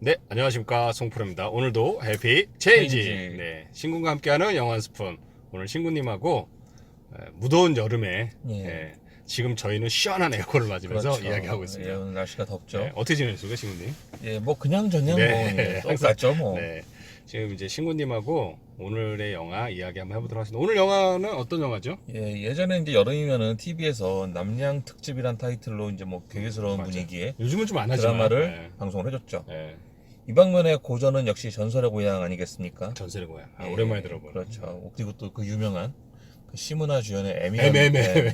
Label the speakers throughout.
Speaker 1: 네, 안녕하십니까. 송프로입니다. 오늘도 해피 체인지.
Speaker 2: 체인지.
Speaker 1: 네, 신군과 함께하는 영화 한 스푼. 오늘 신군님하고 무더운 여름에
Speaker 2: 예.
Speaker 1: 지금 저희는 시원한 에어컨을 맞으면서
Speaker 2: 그렇죠.
Speaker 1: 이야기하고 있습니다.
Speaker 2: 예, 오늘 날씨가 덥죠.
Speaker 1: 네, 어떻게 지내셨어요, 신군님?
Speaker 2: 예, 뭐 그냥 저냥
Speaker 1: 네,
Speaker 2: 뭐 똑같죠 뭐.
Speaker 1: 네, 지금 이제 신군님하고 오늘의 영화 이야기 한번 해보도록 하겠습니다. 오늘 영화는 어떤 영화죠?
Speaker 2: 예, 예전에 이제 여름이면은 TV에서 남양 특집이란 타이틀로 이제 뭐 괴기스러운
Speaker 1: 맞아요.
Speaker 2: 분위기의
Speaker 1: 요즘은 좀 안 하지만
Speaker 2: 드라마를 방송을 해줬죠.
Speaker 1: 네,
Speaker 2: 이 방면의 고전은 역시 전설의 고향 아니겠습니까?
Speaker 1: 전설의 고향. 아,
Speaker 2: 예,
Speaker 1: 오랜만에 들어보는.
Speaker 2: 그렇죠. 그리고 또 그 유명한 그 시문화 주연의 M이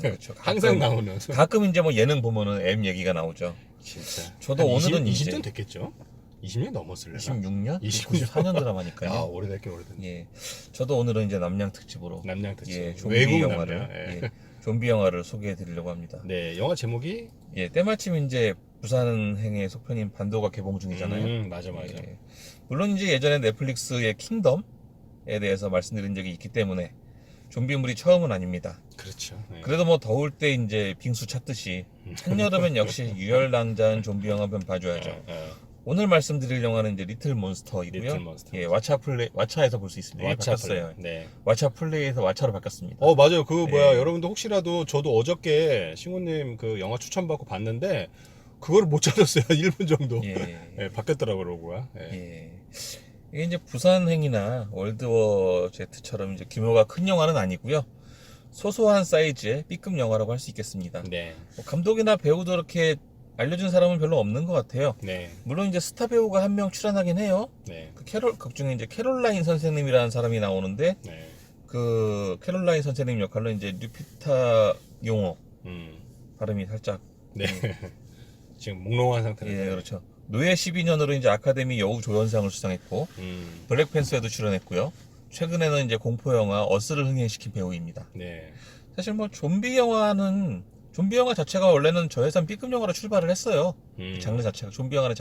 Speaker 2: 그렇죠.
Speaker 1: 항상 나오는.
Speaker 2: 가끔 이제 뭐 예능 보면은 M 얘기가 나오죠.
Speaker 1: 진짜.
Speaker 2: 저도 오늘은
Speaker 1: 20년
Speaker 2: 이제
Speaker 1: 됐겠죠? 20년 넘었을래나?
Speaker 2: 26년?
Speaker 1: 26년?
Speaker 2: 94년 드라마니까요.
Speaker 1: 야, 오래됐긴 오래됐네.
Speaker 2: 예, 저도 오늘은 이제 남양 특집으로
Speaker 1: 남양 특집.
Speaker 2: 예, 좀비
Speaker 1: 외국
Speaker 2: 영화를
Speaker 1: 남양. 예.
Speaker 2: 예, 좀비 영화를 소개해 드리려고 합니다.
Speaker 1: 네, 영화 제목이
Speaker 2: 예, 때마침 이제 부산행의 속편인 반도가 개봉 중이잖아요.
Speaker 1: 맞아.
Speaker 2: 예, 물론 이제 예전에 넷플릭스의 킹덤에 대해서 말씀드린 적이 있기 때문에 좀비물이 처음은 아닙니다.
Speaker 1: 그렇죠. 예.
Speaker 2: 그래도 뭐 더울 때 이제 빙수 찾듯이 한여름엔 역시 유열낭자한 좀비 영화 한번 봐줘야죠. 오늘 말씀드릴 영화는 이제 리틀 몬스터이고요.
Speaker 1: 리틀 몬스터.
Speaker 2: 예, 왓챠에서 볼 수 있습니다. 바뀌었어요.
Speaker 1: 네.
Speaker 2: 왓챠 플레이에서 왓챠로 바뀌었습니다.
Speaker 1: 맞아요. 그 뭐야,
Speaker 2: 예.
Speaker 1: 여러분들 혹시라도 저도 어저께 신구님 그 영화 추천받고 봤는데 그거를 못 찾았어요. 1분 정도.
Speaker 2: 예.
Speaker 1: 예, 바뀌었더라고요, 로고가. 예.
Speaker 2: 예. 이게 이제 부산행이나 월드워 Z처럼 이제 규모가 큰 영화는 아니고요. 소소한 사이즈의 B급 영화라고 할 수 있겠습니다.
Speaker 1: 네.
Speaker 2: 뭐 감독이나 배우도 이렇게 알려준 사람은 별로 없는 것 같아요.
Speaker 1: 네.
Speaker 2: 물론 이제 스타 배우가 한 명 출연하긴 해요.
Speaker 1: 네.
Speaker 2: 극 중에 이제 캐롤라인 선생님이라는 사람이 나오는데
Speaker 1: 네.
Speaker 2: 그 캐롤라인 선생님 역할로 이제 류피타 용어
Speaker 1: 음.
Speaker 2: 발음이 살짝
Speaker 1: 네. 지금 몽롱한 상태로.
Speaker 2: 예, 그렇죠. 노예 12년으로 이제 아카데미 여우 조연상을 수상했고 블랙팬서에도 출연했고요. 최근에는 이제 공포 영화 어스를 흥행시킨 배우입니다.
Speaker 1: 네.
Speaker 2: 사실 뭐 좀비 영화 자체가 원래는 저예산 B급 영화로 출발을 했어요. 장르 자체가 좀비 영화의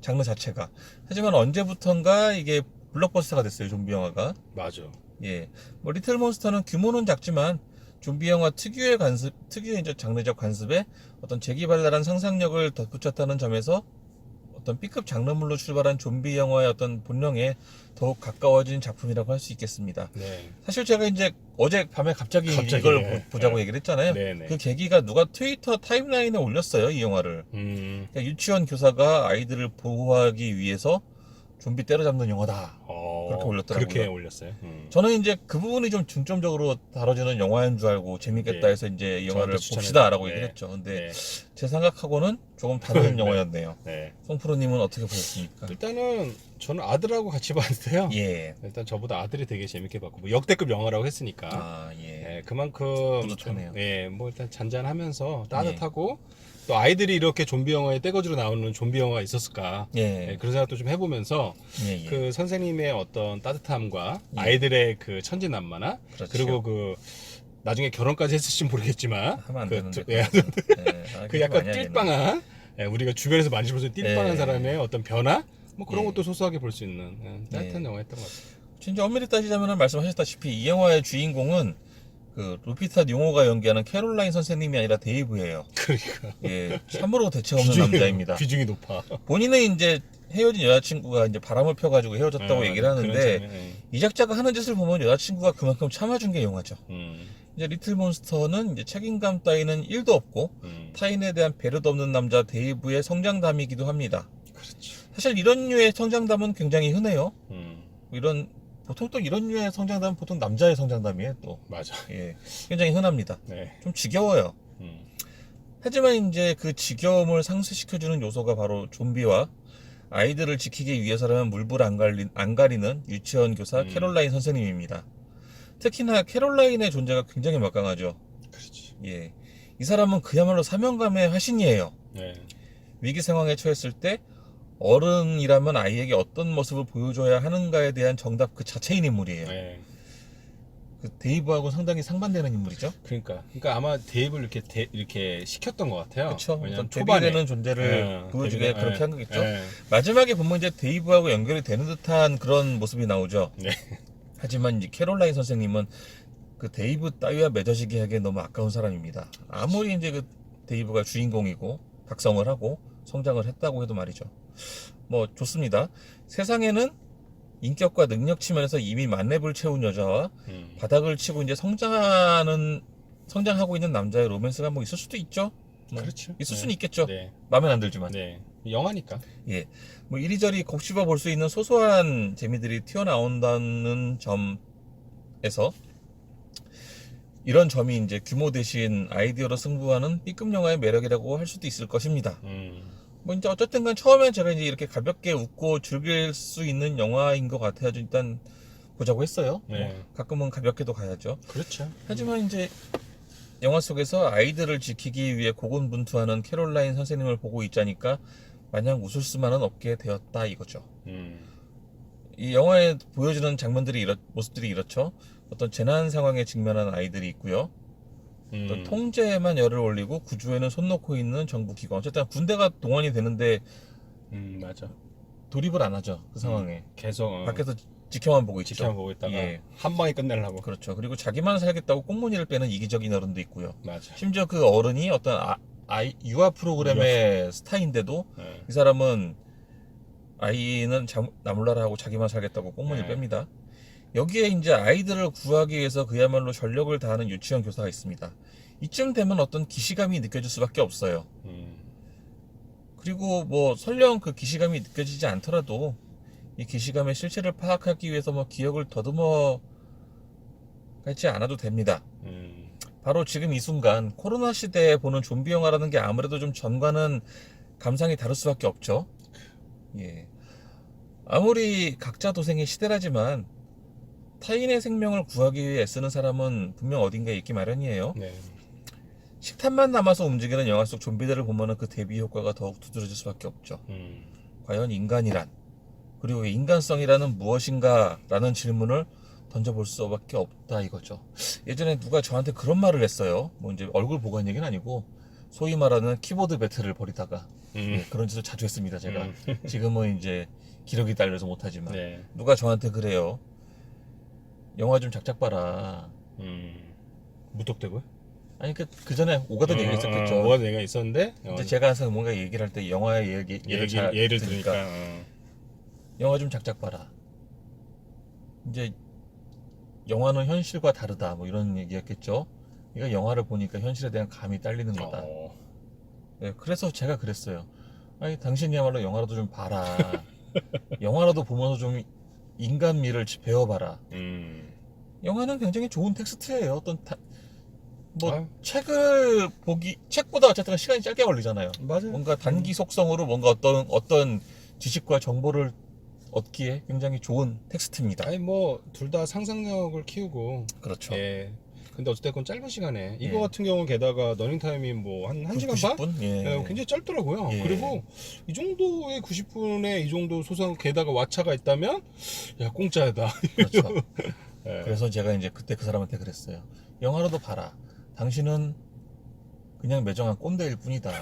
Speaker 2: 장르 자체가. 하지만 언제부턴가 이게 블록버스터가 됐어요. 좀비 영화가.
Speaker 1: 맞아.
Speaker 2: 예. 뭐 리틀 몬스터는 규모는 작지만 좀비 영화 특유의 이제 장르적 관습에 어떤 재기발랄한 상상력을 덧붙였다는 점에서 어떤 B급 장르물로 출발한 좀비 영화의 어떤 본령에 더욱 가까워진 작품이라고 할 수 있겠습니다.
Speaker 1: 네.
Speaker 2: 사실 제가 이제 어제 밤에 갑자기 이걸 보자고 얘기를 했잖아요.
Speaker 1: 네네.
Speaker 2: 그 계기가 누가 트위터 타임라인에 올렸어요, 이 영화를. 그러니까 유치원 교사가 아이들을 보호하기 위해서 좀비 때려잡는 영화다. 그렇게 올렸더라고요.
Speaker 1: 그렇게 올렸어요.
Speaker 2: 저는 이제 그 부분이 좀 중점적으로 다뤄지는 영화인 줄 알고 재밌겠다
Speaker 1: 네.
Speaker 2: 해서 이제 이 영화를
Speaker 1: 저한테
Speaker 2: 봅시다라고
Speaker 1: 추천해달라고.
Speaker 2: 얘기를 했죠. 근데
Speaker 1: 네.
Speaker 2: 제 생각하고는 조금 다른 영화였네요.
Speaker 1: 네.
Speaker 2: 송프로님은 어떻게 보셨습니까?
Speaker 1: 일단은 저는 아들하고 같이 봤는데요.
Speaker 2: 예.
Speaker 1: 일단 저보다 아들이 되게 재밌게 봤고 뭐 역대급 영화라고 했으니까
Speaker 2: 아, 예.
Speaker 1: 그만큼
Speaker 2: 뿌듯하네요.
Speaker 1: 뭐 일단 잔잔하면서 따뜻하고 또 아이들이 이렇게 좀비 영화에 떼거지로 나오는 좀비 영화가 있었을까?
Speaker 2: 예.
Speaker 1: 그런 생각도 좀 해보면서
Speaker 2: 예, 예.
Speaker 1: 그 선생님의 어떤 따뜻함과
Speaker 2: 예.
Speaker 1: 아이들의 그 천진난만함
Speaker 2: 그렇죠.
Speaker 1: 그리고 그 나중에 결혼까지 했을지 모르겠지만
Speaker 2: 하면 안
Speaker 1: 그
Speaker 2: 되는데.
Speaker 1: 예,
Speaker 2: 아,
Speaker 1: 그 약간
Speaker 2: 많이 하겠네.
Speaker 1: 띨빵한 우리가 주변에서 많이 볼 수 있는 띨빵한
Speaker 2: 예.
Speaker 1: 사람의 어떤 변화 뭐 그런
Speaker 2: 예.
Speaker 1: 것도 소소하게 볼 수 있는 따뜻한
Speaker 2: 예.
Speaker 1: 영화였던 것 같아요.
Speaker 2: 진짜 엄밀히 따지자면 말씀하셨다시피 이 영화의 주인공은 그 루피타 용호가 연기하는 캐롤라인 선생님이 아니라 데이브예요.
Speaker 1: 그러니까
Speaker 2: 예, 참으로 대책 없는 남자입니다.
Speaker 1: 비중이 높아.
Speaker 2: 본인은 이제 헤어진 여자친구가 이제 바람을 펴가지고 헤어졌다고 얘기를
Speaker 1: 그런
Speaker 2: 하는데
Speaker 1: 점에,
Speaker 2: 이 작자가 하는 짓을 보면 여자친구가 그만큼 참아준 게 영화죠.
Speaker 1: 음,
Speaker 2: 이제 리틀 몬스터는 이제 책임감 따위는 1도 없고 타인에 대한 배려도 없는 남자 데이브의 성장담이기도 합니다.
Speaker 1: 그렇죠.
Speaker 2: 사실 이런 류의 성장담은 굉장히 흔해요.
Speaker 1: 음,
Speaker 2: 보통 또 이런 류의 성장담은 보통 남자의 성장담이에요. 또
Speaker 1: 맞아.
Speaker 2: 예, 굉장히 흔합니다.
Speaker 1: 네.
Speaker 2: 좀 지겨워요.
Speaker 1: 음,
Speaker 2: 하지만 이제 그 지겨움을 상쇄시켜주는 요소가 바로 좀비와 아이들을 지키기 위해서라면 물불 안 가리는 유치원 교사 캐롤라인 선생님입니다. 특히나 캐롤라인의 존재가 굉장히 막강하죠.
Speaker 1: 그렇지.
Speaker 2: 예, 이 사람은 그야말로 사명감의 화신이에요.
Speaker 1: 네.
Speaker 2: 위기 상황에 처했을 때 어른이라면 아이에게 어떤 모습을 보여줘야 하는가에 대한 정답 그 자체인 인물이에요.
Speaker 1: 네.
Speaker 2: 그 데이브하고 상당히 상반되는 인물이죠.
Speaker 1: 그러니까 아마 데이브를 이렇게 시켰던 것 같아요.
Speaker 2: 그렇죠.
Speaker 1: 왜냐면
Speaker 2: 어떤
Speaker 1: 초반에
Speaker 2: 대비되는 존재를 보여주게
Speaker 1: 데뷔가-
Speaker 2: 그렇게 한 거겠죠.
Speaker 1: 예.
Speaker 2: 마지막에 보면 이제 데이브하고 연결이 되는 듯한 그런 모습이 나오죠.
Speaker 1: 네.
Speaker 2: 하지만 이제 캐롤라인 선생님은 그 데이브 따위와 맺어지게 하기에 너무 아까운 사람입니다. 아무리 이제 그 데이브가 주인공이고 각성을 하고 성장을 했다고 해도 말이죠. 뭐 좋습니다. 세상에는 인격과 능력 측면에서 이미 만렙을 채운 여자와 바닥을 치고 이제 성장하고 있는 남자의 로맨스가 뭐 있을 수도 있죠. 뭐
Speaker 1: 그렇죠.
Speaker 2: 있을
Speaker 1: 네.
Speaker 2: 수는 있겠죠.
Speaker 1: 네.
Speaker 2: 마음에 안 들지만.
Speaker 1: 네. 영화니까.
Speaker 2: 예. 뭐 이리저리 곱씹어 볼 수 있는 소소한 재미들이 튀어나온다는 점에서 이런 점이 이제 규모 대신 아이디어로 승부하는 B급 영화의 매력이라고 할 수도 있을 것입니다. 뭐 이제 어쨌든 간 처음엔 제가 이제 이렇게 가볍게 웃고 즐길 수 있는 영화인 것 같아요. 일단 보자고 했어요.
Speaker 1: 네.
Speaker 2: 뭐 가끔은 가볍게도 가야죠.
Speaker 1: 그렇죠.
Speaker 2: 하지만 이제 영화 속에서 아이들을 지키기 위해 고군분투하는 캐롤라인 선생님을 보고 있자니까 마냥 웃을 수만은 없게 되었다 이거죠. 이 영화에 보여주는 장면들이 모습들이 이렇죠. 어떤 재난 상황에 직면한 아이들이 있고요. 어떤 통제에만 열을 올리고 구조에는 손 놓고 있는 정부 기관. 어쨌든 군대가 동원이 되는데
Speaker 1: 맞아.
Speaker 2: 돌입을 안 하죠. 그 상황에.
Speaker 1: 계속
Speaker 2: 밖에서 지켜만 보고 있죠.
Speaker 1: 지켜만 보고 있다가
Speaker 2: 예.
Speaker 1: 한 방에 끝내려고.
Speaker 2: 그렇죠. 그리고 자기만 살겠다고 꽁무니를 빼는 이기적인 어른도 있고요.
Speaker 1: 맞아.
Speaker 2: 심지어 그 어른이 어떤 유아 프로그램의 스타인데도
Speaker 1: 네.
Speaker 2: 이 사람은 아이는 나몰라라 하고 자기만 살겠다고 꽁무니를
Speaker 1: 네.
Speaker 2: 뺍니다. 여기에 이제 아이들을 구하기 위해서 그야말로 전력을 다하는 유치원 교사가 있습니다. 이쯤 되면 어떤 기시감이 느껴질 수밖에 없어요. 그리고 뭐 설령 그 기시감이 느껴지지 않더라도 이 기시감의 실체를 파악하기 위해서 뭐 기억을 더듬어 가지 않아도 됩니다. 바로 지금 이 순간 코로나 시대에 보는 좀비 영화라는 게 아무래도 좀 전과는 감상이 다를 수밖에 없죠. 예. 아무리 각자 도생의 시대라지만 타인의 생명을 구하기 위해 애쓰는 사람은 분명 어딘가에 있기 마련이에요.
Speaker 1: 네.
Speaker 2: 식탐만 남아서 움직이는 영화 속 좀비들을 보면 그 대비 효과가 더욱 두드러질 수밖에 없죠. 과연 인간이란, 그리고 인간성이라는 무엇인가 라는 질문을 던져볼 수밖에 없다 이거죠. 예전에 누가 저한테 그런 말을 했어요. 뭐 이제 얼굴 보고 한 얘기는 아니고 소위 말하는 키보드 배틀을 벌이다가 예, 그런 짓을 자주 했습니다 제가. 지금은 이제 기력이 딸려서 못하지만
Speaker 1: 네.
Speaker 2: 누가 저한테 그래요. 영화 좀 작작 봐라.
Speaker 1: 무턱대고요?
Speaker 2: 아니 그 전에 오가던 얘기가 있었겠죠.
Speaker 1: 오가던 얘기가 있었는데
Speaker 2: 이제 제가 항상 뭔가 얘기를 할 때 영화의 예를
Speaker 1: 들으니까
Speaker 2: 영화 좀 작작 봐라. 이제 영화는 현실과 다르다 뭐 이런 얘기였겠죠. 그러니까 영화를 보니까 현실에 대한 감이 딸리는 거다. 네, 그래서 제가 그랬어요. 아니 당신이야말로 영화라도 좀 봐라. 영화라도 보면서 좀 인간미를 배워봐라. 영화는 굉장히 좋은 텍스트예요. 어떤 책을 책보다 어쨌든 시간이 짧게 걸리잖아요.
Speaker 1: 맞아요.
Speaker 2: 뭔가 단기 속성으로 뭔가 어떤 지식과 정보를 얻기에 굉장히 좋은 텍스트입니다.
Speaker 1: 아니 뭐 둘 다 상상력을 키우고.
Speaker 2: 그렇죠.
Speaker 1: 예. 근데 어쨌든 짧은 시간에 이거
Speaker 2: 예.
Speaker 1: 같은 경우는 게다가 러닝 타임이 뭐 한 1시간 반?
Speaker 2: 90분? 예.
Speaker 1: 예, 굉장히 짧더라고요.
Speaker 2: 예.
Speaker 1: 그리고 이 정도의 90분에 이 정도 소상 게다가 왓차가 있다면 야 공짜다.
Speaker 2: 그렇죠.
Speaker 1: 예.
Speaker 2: 그래서 제가 이제 그때 그 사람한테 그랬어요. 영화라도 봐라. 당신은 그냥 매정한 꼰대일 뿐이다.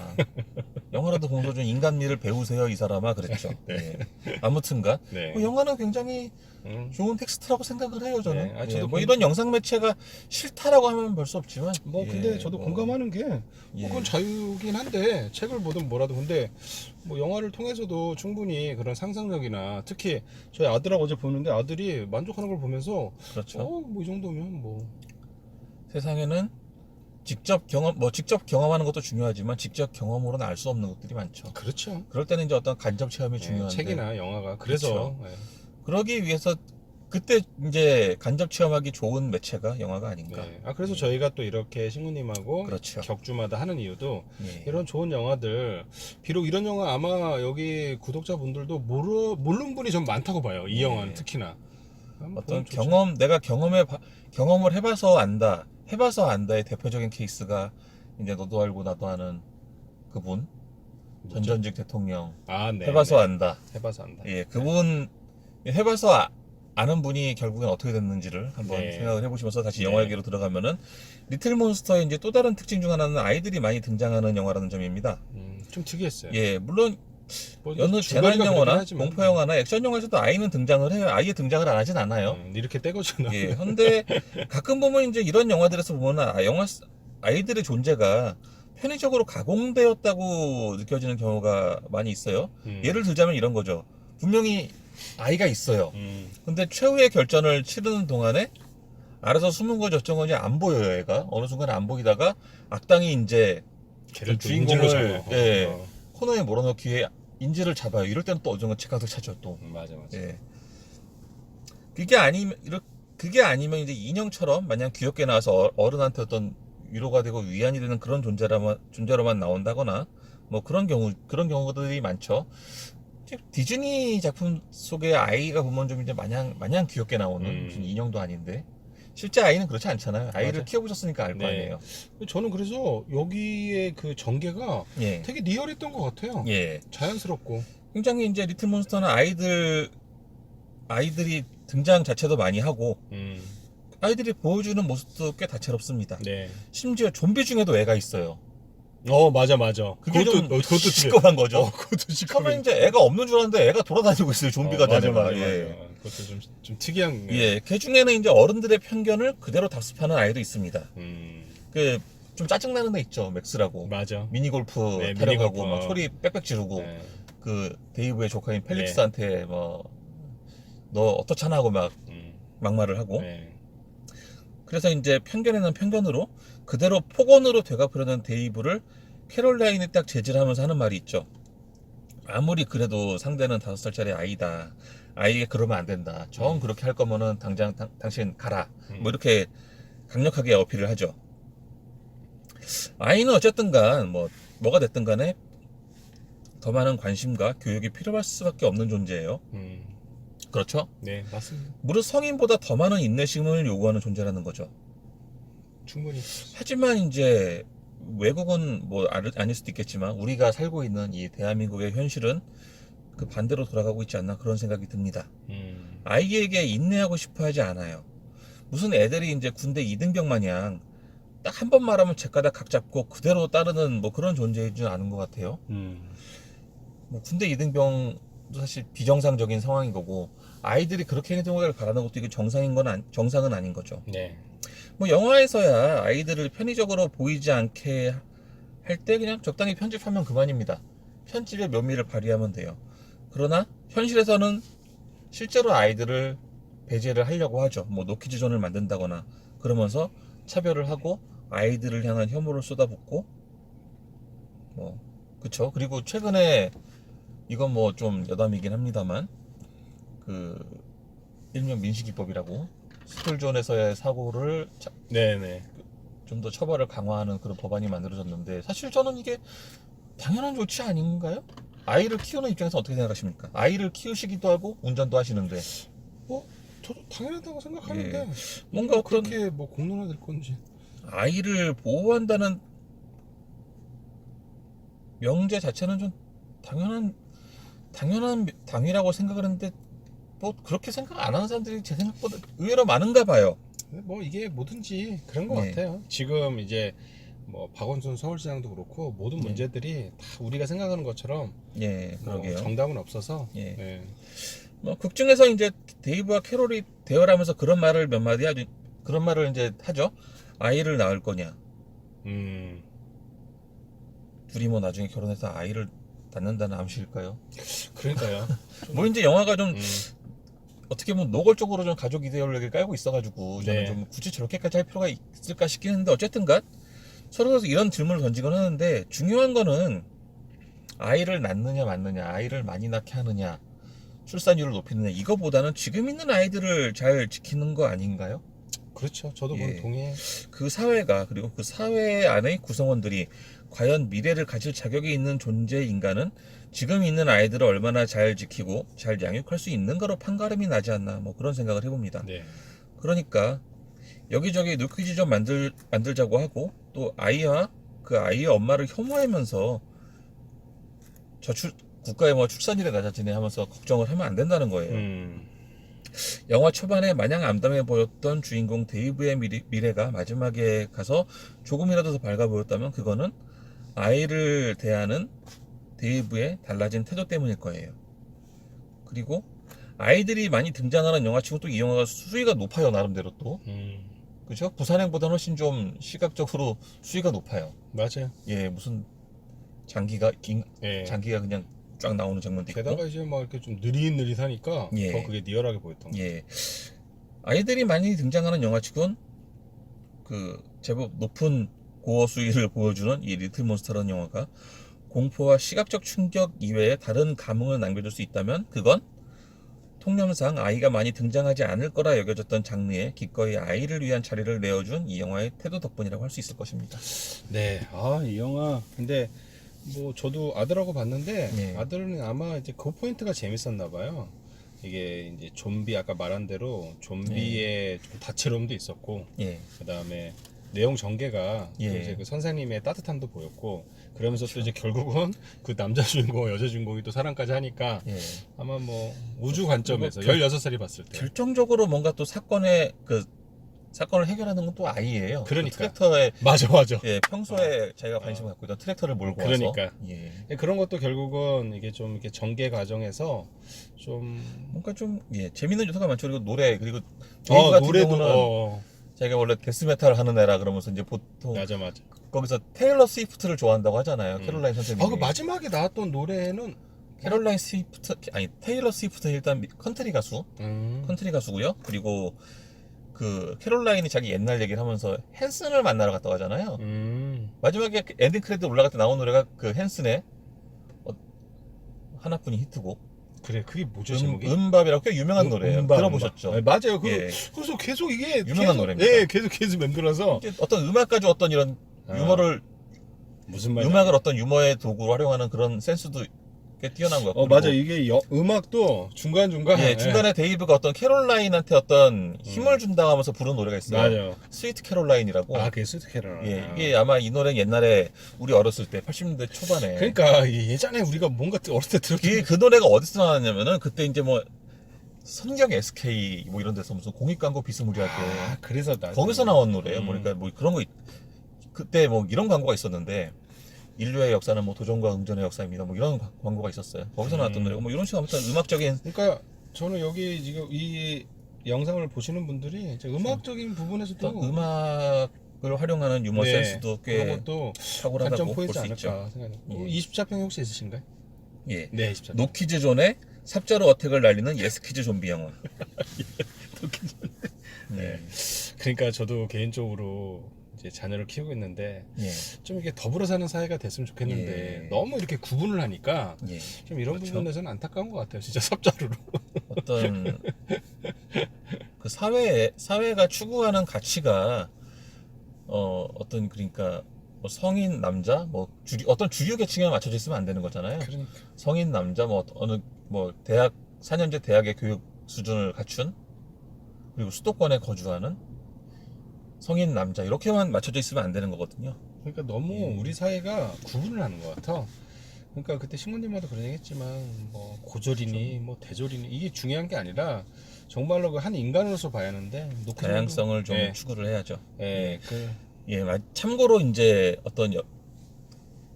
Speaker 2: 영화라도 보면서 좀 인간미를 배우세요, 이 사람아. 그랬죠. 네. 아무튼간
Speaker 1: 네.
Speaker 2: 뭐 영화는 굉장히
Speaker 1: 음.
Speaker 2: 좋은 텍스트라고 생각을 해요, 저는.
Speaker 1: 네. 아, 저도
Speaker 2: 뭐 이런 영상 매체가 싫다라고 하면 볼 수 없지만.
Speaker 1: 뭐 근데 저도 공감하는 게
Speaker 2: 예.
Speaker 1: 그건 자유긴 한데 책을 보든 뭐라도 근데 뭐 영화를 통해서도 충분히 그런 상상력이나 특히 저희 아들하고 어제 보는데 아들이 만족하는 걸 보면서
Speaker 2: 그렇죠.
Speaker 1: 뭐 이 정도면 뭐
Speaker 2: 세상에는 직접 경험하는 것도 중요하지만 직접 경험으로는 알 수 없는 것들이 많죠.
Speaker 1: 그렇죠.
Speaker 2: 그럴 때는 이제 어떤 간접 체험이
Speaker 1: 예,
Speaker 2: 중요한데.
Speaker 1: 책이나 영화가 그래서
Speaker 2: 그렇죠. 그러기 위해서 그때 이제 간접 체험하기 좋은 매체가 영화가 아닌가.
Speaker 1: 네. 그래서 저희가 또 이렇게 신구님하고
Speaker 2: 그렇죠.
Speaker 1: 격주마다 하는 이유도
Speaker 2: 예.
Speaker 1: 이런 좋은 영화들 비록 이런 영화 아마 여기 구독자분들도 모르는 분이 좀 많다고 봐요. 이
Speaker 2: 예.
Speaker 1: 영화는 특히나
Speaker 2: 어떤
Speaker 1: 보면 좋죠.
Speaker 2: 내가 경험을 해봐서 안다의 대표적인 케이스가 이제 너도 알고 나도 아는 그분
Speaker 1: 뭐죠?
Speaker 2: 전전직 대통령
Speaker 1: 네,
Speaker 2: 해봐서
Speaker 1: 네.
Speaker 2: 안다.
Speaker 1: 해봐서 안다.
Speaker 2: 예, 그분 해봐서 아는 분이 결국엔 어떻게 됐는지를 한번
Speaker 1: 네.
Speaker 2: 생각을 해보시면서 다시
Speaker 1: 네.
Speaker 2: 영화 얘기로 들어가면은 리틀 몬스터의 이제 또 다른 특징 중 하나는 아이들이 많이 등장하는 영화라는 점입니다.
Speaker 1: 좀 특이했어요.
Speaker 2: 예, 물론
Speaker 1: 뭐
Speaker 2: 여느
Speaker 1: 두
Speaker 2: 재난
Speaker 1: 가지가
Speaker 2: 영화나
Speaker 1: 그렇긴 하지만.
Speaker 2: 공포 영화나 액션 영화에서도 아이는 등장을 해요. 아예 등장을 안 하진 않아요.
Speaker 1: 이렇게 떼거잖아.
Speaker 2: 예, 근데 가끔 보면 이제 이런 영화들에서 보면 아이들의 존재가 편의적으로 가공되었다고 느껴지는 경우가 많이 있어요. 예를 들자면 이런 거죠. 분명히 아이가 있어요. 근데 최후의 결전을 치르는 동안에 알아서 숨은 건지 어쩐 건지 안 보여요, 얘가. 어느 순간 안 보이다가 악당이 이제
Speaker 1: 걔를 또
Speaker 2: 주인공을
Speaker 1: 인질로 잡아.
Speaker 2: 예, 코너에 몰아넣기 위해 인질을 잡아요. 이럴 때는 또 어쩌면 책각을 찾죠, 또.
Speaker 1: 맞아.
Speaker 2: 예. 그게 아니면 이제 인형처럼 마냥 귀엽게 나와서 어른한테 어떤 위로가 되고 위안이 되는 그런 존재로만 나온다거나 뭐 그런 경우들이 많죠. 디즈니 작품 속의 아이가 보면 좀 이제 마냥 귀엽게 나오는 무슨 인형도 아닌데 실제 아이는 그렇지 않잖아요. 아이를
Speaker 1: 맞아.
Speaker 2: 키워보셨으니까 알 거
Speaker 1: 네.
Speaker 2: 아니에요.
Speaker 1: 저는 그래서 여기에 그 전개가
Speaker 2: 예.
Speaker 1: 되게 리얼했던 것 같아요.
Speaker 2: 예.
Speaker 1: 자연스럽고.
Speaker 2: 굉장히 이제 리틀 몬스터는 아이들이 등장 자체도 많이 하고 아이들이 보여주는 모습도 꽤 다채롭습니다.
Speaker 1: 네.
Speaker 2: 심지어 좀비 중에도 애가 있어요.
Speaker 1: 맞아.
Speaker 2: 그게 좀
Speaker 1: 그것도
Speaker 2: 시끄러운 거죠.
Speaker 1: 그것도
Speaker 2: 처음에 이제 애가 없는 줄 알았는데 애가 돌아다니고 있어요. 좀비가
Speaker 1: 맞아.
Speaker 2: 되는 거야. 예.
Speaker 1: 그것도 좀 특이한.
Speaker 2: 예. 그 중에는 이제 어른들의 편견을 그대로 답습하는 아이도 있습니다. 그 좀 짜증나는 애 있죠. 맥스라고.
Speaker 1: 맞아.
Speaker 2: 미니골프
Speaker 1: 네,
Speaker 2: 타령하고
Speaker 1: 미니골프.
Speaker 2: 막 소리 빽빽 지르고
Speaker 1: 네.
Speaker 2: 그 데이브의 조카인 펠릭스한테 뭐 너 어떻잖아 하고 막 막말을 하고.
Speaker 1: 네.
Speaker 2: 그래서 이제 편견에는 편견으로 그대로 폭언으로 되갚으려는 데이브를 캐롤라인이 딱 제지하면서 하는 말이 있죠. 아무리 그래도 상대는 5살짜리 아이다. 아이에게 그러면 안 된다. 정 그렇게 할 거면은 당장 당신 가라. 뭐 이렇게 강력하게 어필을 하죠. 아이는 어쨌든 간 뭐가 됐든 간에 더 많은 관심과 교육이 필요할 수밖에 없는 존재예요. 그렇죠?
Speaker 1: 네, 맞습니다.
Speaker 2: 무릇 성인보다 더 많은 인내심을 요구하는 존재라는 거죠.
Speaker 1: 충분히.
Speaker 2: 하지만 이제 외국은 뭐 아닐 수도 있겠지만 우리가 살고 있는 이 대한민국의 현실은 그 반대로 돌아가고 있지 않나 그런 생각이 듭니다. 아이에게 인내하고 싶어 하지 않아요. 무슨 애들이 이제 군대 이등병 마냥 딱 한 번 말하면 제가닥 각 잡고 그대로 따르는 뭐 그런 존재이지 않은 것 같아요. 뭐 군대 이등병도 사실 비정상적인 상황인 거고 아이들이 그렇게 행동을 바라는 것도 이게 정상은 아닌 거죠.
Speaker 1: 네.
Speaker 2: 뭐 영화에서야 아이들을 편의적으로 보이지 않게 할 때 그냥 적당히 편집하면 그만입니다. 편집의 묘미를 발휘하면 돼요. 그러나 현실에서는 실제로 아이들을 배제를 하려고 하죠. 뭐 노키즈존을 만든다거나 그러면서 차별을 하고 아이들을 향한 혐오를 쏟아붓고 뭐 그쵸. 그리고 최근에 이건 뭐 좀 여담이긴 합니다만 그 일명 민식이법이라고 스쿨존에서의 사고를
Speaker 1: 네네.
Speaker 2: 좀 더 처벌을 강화하는 그런 법안이 만들어졌는데 사실 저는 이게 당연한 조치 아닌가요? 아이를 키우는 입장에서 어떻게 생각하십니까? 아이를 키우시기도 하고 운전도 하시는데
Speaker 1: 저도 당연하다고 생각하는데
Speaker 2: 뭔가 어떤
Speaker 1: 그렇게 뭐 공론화될 건지.
Speaker 2: 아이를 보호한다는 명제 자체는 좀 당연한 당위라고 생각을 했는데 뭐 그렇게 생각 안 하는 사람들이 제 생각보다 의외로 많은가 봐요.
Speaker 1: 뭐 이게 뭐든지 그런 것
Speaker 2: 네.
Speaker 1: 같아요. 지금 이제 뭐 박원순 서울시장도 그렇고 모든
Speaker 2: 네.
Speaker 1: 문제들이 다 우리가 생각하는 것처럼
Speaker 2: 예,
Speaker 1: 뭐
Speaker 2: 그러게요.
Speaker 1: 정답은 없어서.
Speaker 2: 예.
Speaker 1: 예.
Speaker 2: 뭐 극중에서 이제 데이브와 캐롤이 대화하면서 그런 말을 몇 마디 하죠. 그런 말을 이제 하죠. 아이를 낳을 거냐. 둘이 뭐 나중에 결혼해서 아이를 낳는다는 암시일까요?
Speaker 1: 그러니까요.
Speaker 2: 뭐 이제 영화가 좀 어떻게 보면 노골적으로 좀 가족 이데올로기를 깔고 있어가지고 저는
Speaker 1: 네.
Speaker 2: 좀 굳이 저렇게까지 할 필요가 있을까 싶긴 했는데 어쨌든간 서로 이런 질문을 던지곤 하는데 중요한 거는 아이를 낳느냐 맞느냐, 아이를 많이 낳게 하느냐, 출산율을 높이느냐 이거보다는 지금 있는 아이들을 잘 지키는 거 아닌가요?
Speaker 1: 그렇죠. 저도
Speaker 2: 예.
Speaker 1: 뭐 동의해.
Speaker 2: 그 사회가 그리고 그 사회 안의 구성원들이 과연 미래를 가질 자격이 있는 존재인가는 지금 있는 아이들을 얼마나 잘 지키고 잘 양육할 수 있는가로 판가름이 나지 않나 뭐 그런 생각을 해봅니다.
Speaker 1: 네.
Speaker 2: 그러니까 여기저기 노키즈 좀 만들자고 하고 또 아이와 그 아이의 엄마를 혐오하면서 국가의 뭐 출산율이 낮아지네 하면서 걱정을 하면 안 된다는 거예요. 영화 초반에 마냥 암담해 보였던 주인공 데이브의 미래가 마지막에 가서 조금이라도 더 밝아 보였다면 그거는 아이를 대하는 데이브의 달라진 태도 때문일 거예요. 그리고 아이들이 많이 등장하는 영화치고 또 이 영화가 수위가 높아요. 나름대로 또 그죠? 부산행보다는 훨씬 좀 시각적으로 수위가 높아요.
Speaker 1: 맞아요.
Speaker 2: 예, 무슨 장기가
Speaker 1: 예.
Speaker 2: 장기가 그냥 쫙 나오는 장면도 있고.
Speaker 1: 게다가 이제 막 이렇게 좀 느릿느릿하니까
Speaker 2: 예.
Speaker 1: 더 그게 리얼하게 보였던 거.
Speaker 2: 예. 아이들이 많이 등장하는 영화치곤 그 제법 높은 고어 수위를 보여주는 이 리틀 몬스터라는 영화가 공포와 시각적 충격 이외에 다른 감흥을 남겨줄 수 있다면 그건 통념상 아이가 많이 등장하지 않을 거라 여겨졌던 장르에 기꺼이 아이를 위한 자리를 내어준 이 영화의 태도 덕분이라고 할 수 있을 것입니다.
Speaker 1: 네. 아, 이 영화 근데 뭐 저도 아들하고 봤는데
Speaker 2: 예.
Speaker 1: 아들은 아마 이제 그 포인트가 재밌었나 봐요. 이게 이제 좀비 아까 말한 대로 좀비의 좀 다채로움도 있었고
Speaker 2: 예.
Speaker 1: 그다음에 내용 전개가 또
Speaker 2: 예.
Speaker 1: 이제 그 선생님의 따뜻함도 보였고 그러면서 또 이제 결국은 그 남자 주인공 여자 주인공이 또 사랑까지 하니까
Speaker 2: 예.
Speaker 1: 아마 뭐 우주 관점에서
Speaker 2: 그리고
Speaker 1: 16살이 봤을 때
Speaker 2: 결정적으로 뭔가 또 사건을 해결하는 건 또 아이예요.
Speaker 1: 그러니까.
Speaker 2: 그 트랙터에
Speaker 1: 맞아
Speaker 2: 예, 평소에 자기가 관심 갖고 있던 트랙터를 몰고
Speaker 1: 그러니까.
Speaker 2: 와서 예.
Speaker 1: 그런 것도 결국은 이게 좀 이렇게 전개 과정에서 좀
Speaker 2: 뭔가 좀 예, 재밌는 요소가 많죠. 그리고 노래 그리고 제이크 같은
Speaker 1: 노래도
Speaker 2: 경우는 자기가 원래 데스메탈 하는 애라 그러면서 이제 보통
Speaker 1: 맞아
Speaker 2: 거기서 테일러 스위프트를 좋아한다고 하잖아요. 캐롤라인 선생님이.
Speaker 1: 그 마지막에 나왔던 노래는
Speaker 2: 캐롤라인 스위프트 아니 테일러 스위프트는 일단 컨트리 가수.
Speaker 1: 음.
Speaker 2: 컨트리 가수고요. 그리고 그 캐롤라인이 자기 옛날 얘기를 하면서 헨슨을 만나러 갔다고 하잖아요. 마지막에 그 엔딩 크레딧 올라갈 때 나온 노래가 그 헨슨의 하나뿐인 히트곡.
Speaker 1: 그래 그게 뭐죠 제목이?
Speaker 2: 음밥이라고 꽤 유명한 노래예요.
Speaker 1: 음밥,
Speaker 2: 들어보셨죠?
Speaker 1: 음밥. 네, 맞아요.
Speaker 2: 예.
Speaker 1: 그래서 계속 이게
Speaker 2: 유명한 노래입니다.
Speaker 1: 예, 계속 맴돌아서
Speaker 2: 이제 어떤 음악까지 어떤 이런 유머를
Speaker 1: 무슨 말이야?
Speaker 2: 음악을 어떤 유머의 도구로 활용하는 그런 센스도 꽤 뛰어난 것 같고.
Speaker 1: 맞아 이게 음악도 중간
Speaker 2: 예, 중간에 데이브가 어떤 캐롤라인한테 어떤 힘을 준다고 하면서 부른 노래가 있어요.
Speaker 1: 맞아요.
Speaker 2: 스위트 캐롤라인이라고.
Speaker 1: 그게 스위트 캐롤.
Speaker 2: 예, 이게 아마 이 노래는 옛날에 우리 어렸을 때 80년대 초반에.
Speaker 1: 그러니까 예전에 우리가 뭔가 어렸을 때 들었던
Speaker 2: 그 노래가 어디서 나왔냐면은 그때 이제 뭐 선경 SK 뭐 이런 데서 무슨 공익 광고 비스무리하게
Speaker 1: 그래서
Speaker 2: 거기서 나온 노래예요. 그러니까 뭐 그런 거 그때 뭐 이런 광고가 있었는데 인류의 역사는 뭐 도전과 응전의 역사입니다. 뭐 이런 광고가 있었어요. 거기서 나왔던 노래고 뭐 이런 식으로 아무튼 음악적인.
Speaker 1: 그러니까 저는 여기 지금 이 영상을 보시는 분들이 이제 음악적인 부분에서도
Speaker 2: 음악을 활용하는 유머 센스도 꽤
Speaker 1: 그런 것도
Speaker 2: 탁월하다고
Speaker 1: 관점
Speaker 2: 볼
Speaker 1: 포인트
Speaker 2: 수
Speaker 1: 않을까
Speaker 2: 있죠.
Speaker 1: 생각해요.
Speaker 2: 예.
Speaker 1: 24평 혹시 있으신가요?
Speaker 2: 예.
Speaker 1: 네, 24평.
Speaker 2: 노키즈 존의 삽자루 어택을 날리는 예스키즈 좀비 영화.
Speaker 1: 네. 그러니까 저도 개인적으로 이제 자녀를 키우고 있는데
Speaker 2: 예.
Speaker 1: 좀 이렇게 더불어 사는 사회가 됐으면 좋겠는데
Speaker 2: 예.
Speaker 1: 너무 이렇게 구분을 하니까
Speaker 2: 예.
Speaker 1: 좀 이런
Speaker 2: 그렇죠.
Speaker 1: 부분에서는 안타까운 것 같아요. 진짜 삽자루로.
Speaker 2: 어떤 그 사회가 추구하는 가치가 어떤 그러니까 뭐 성인 남자 뭐 어떤 주류 계층에 맞춰져 있으면 안 되는 거잖아요.
Speaker 1: 그러니까.
Speaker 2: 성인 남자 뭐 어느 뭐 대학 4년제 대학의 교육 수준을 갖춘 그리고 수도권에 거주하는 성인 남자 이렇게만 맞춰져 있으면 안 되는 거거든요.
Speaker 1: 그러니까 너무 우리 사회가 구분을 하는 것 같아. 그러니까 그때 신부님마다 그런 얘기 했지만 뭐 고졸이니 뭐 대졸이니 이게 중요한 게 아니라 정말로 그 한 인간으로서 봐야 하는데
Speaker 2: 다양성을 좀
Speaker 1: 예.
Speaker 2: 추구를 해야죠.
Speaker 1: 예,
Speaker 2: 참고로 이제 어떤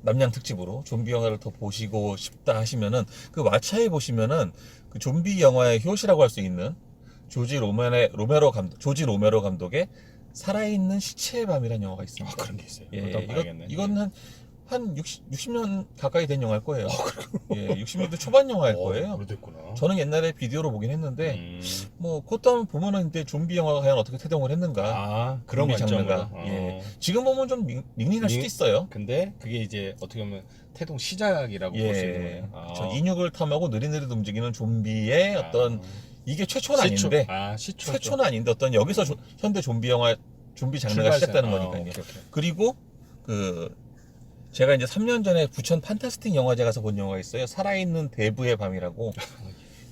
Speaker 2: 남양 특집으로 좀비 영화를 더 보시고 싶다 하시면은 그 왓챠에 보시면은 그 좀비 영화의 효시라고 할 수 있는 조지 로메로 감독의 살아있는 시체의 밤이라는 영화가 있습니다.
Speaker 1: 그런 게 있어요.
Speaker 2: 예,
Speaker 1: 그것도 봐야겠네.
Speaker 2: 이건 한 60년 가까이 된 영화일 거예요. 예, 60년대 초반 영화일 거예요.
Speaker 1: 오래됐구나.
Speaker 2: 저는 옛날에 비디오로 보긴 했는데 뭐 그것도 한번 보면은 근데 좀비 영화가 과연 어떻게 태동을 했는가
Speaker 1: 그런
Speaker 2: 좀비
Speaker 1: 관점으로.
Speaker 2: 장르가 예. 지금 보면 좀 밍밍할 수도 있어요.
Speaker 1: 근데 그게 이제 어떻게 보면 태동 시작이라고 볼 수 있는 거예요.
Speaker 2: 그렇죠. 인육을 탐하고 느릿느릿 움직이는 좀비의 어떤 이게 최초는 아닌데 최초는 아닌데 어떤 여기서 현대 좀비 영화 좀비 장르가 시작되는 거니까요.
Speaker 1: 오케이.
Speaker 2: 그리고 그 제가 이제 3년 전에 부천 판타스틱 영화제 가서 본 영화가 있어요. 살아있는 대부의 밤이라고.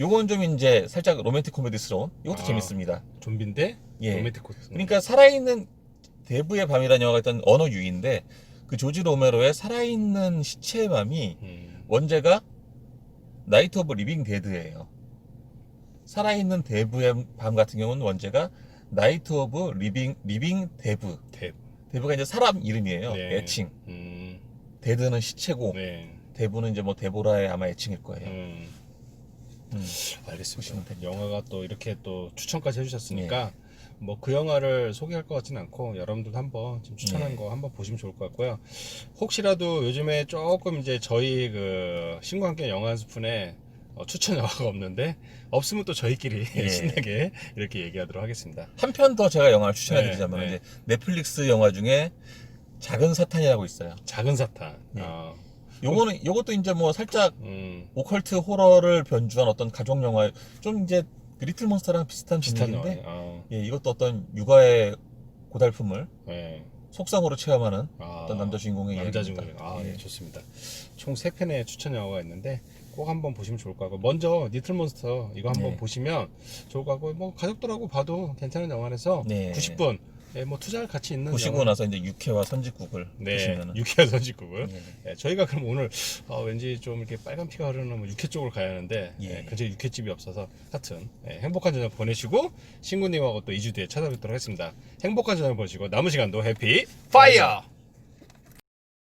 Speaker 2: 요건 좀 이제 살짝 로맨틱 코미디스러운. 이것도 재밌습니다.
Speaker 1: 좀비인데
Speaker 2: 예.
Speaker 1: 로맨틱 코미디.
Speaker 2: 그러니까 살아있는 대부의 밤이라는 영화가 있던 언어 유희인데 그 조지 로메로의 살아있는 시체의 밤이 원제가 나이트 오브 리빙 데드예요. 살아있는 대부의 밤 같은 경우는 원제가 나이트 오브 리빙 데브. 데브가 이제 사람 이름이에요.
Speaker 1: 네.
Speaker 2: 애칭. 데드는 시체고 데브는 이제 뭐 데보라의 아마 애칭일 거예요.
Speaker 1: 알겠습니다. 영화가 또 이렇게 또 추천까지 해주셨으니까 뭐 그 영화를 소개할 것 같지는 않고 여러분들도 한번 지금 추천한
Speaker 2: 네.
Speaker 1: 거 한번 보시면 좋을 것 같고요. 혹시라도 요즘에 조금 이제 저희 그 신과 함께 영화 한 스푼에 추천 영화가 없는데 없으면 또 저희끼리
Speaker 2: 예.
Speaker 1: 신나게 이렇게 얘기하도록 하겠습니다.
Speaker 2: 한 편 더 제가 영화를 추천해드리자면
Speaker 1: 네,
Speaker 2: 이제 넷플릭스 영화 중에 작은 사탄이라고 있어요.
Speaker 1: 작은 사탄.
Speaker 2: 예.
Speaker 1: 어,
Speaker 2: 요것도 이제 뭐 살짝
Speaker 1: 음,
Speaker 2: 오컬트 호러를 변주한 어떤 가족 영화, 좀 이제 리틀 몬스터랑 비슷한
Speaker 1: 비슷한
Speaker 2: 분위기인데,
Speaker 1: 영화.
Speaker 2: 예, 이것도 어떤 육아의 고달픔을
Speaker 1: 네.
Speaker 2: 속성으로 체험하는
Speaker 1: 아,
Speaker 2: 어떤 남자 주인공의
Speaker 1: 남자
Speaker 2: 이야기입니다.
Speaker 1: 주인공. 아,
Speaker 2: 예.
Speaker 1: 네, 좋습니다. 총 3편의 추천 영화가 있는데 꼭 한번 보시면 좋을 것 같고, 먼저 리틀몬스터 이거 한번
Speaker 2: 네.
Speaker 1: 보시면 좋을 것 같고, 뭐 가족들하고 봐도 괜찮은 영화라서
Speaker 2: 네.
Speaker 1: 90분 뭐 투자할 가치 있는
Speaker 2: 보시고
Speaker 1: 영화.
Speaker 2: 나서 이제 육회와 선짓국을
Speaker 1: 네,
Speaker 2: 드시면은
Speaker 1: 유쾌한 선짓국을.
Speaker 2: 예.
Speaker 1: 네, 저희가 그럼 오늘 왠지 좀 이렇게 빨간 피가 흐르는 뭐 육회 쪽으로 가야 하는데
Speaker 2: 예.
Speaker 1: 근처에 육회집이 없어서 하여튼 행복한 저녁 보내시고 신구님하고 또 2주 뒤에 찾아뵙도록 하겠습니다. 행복한 저녁 보시고 남은 시간도 해피 파이어!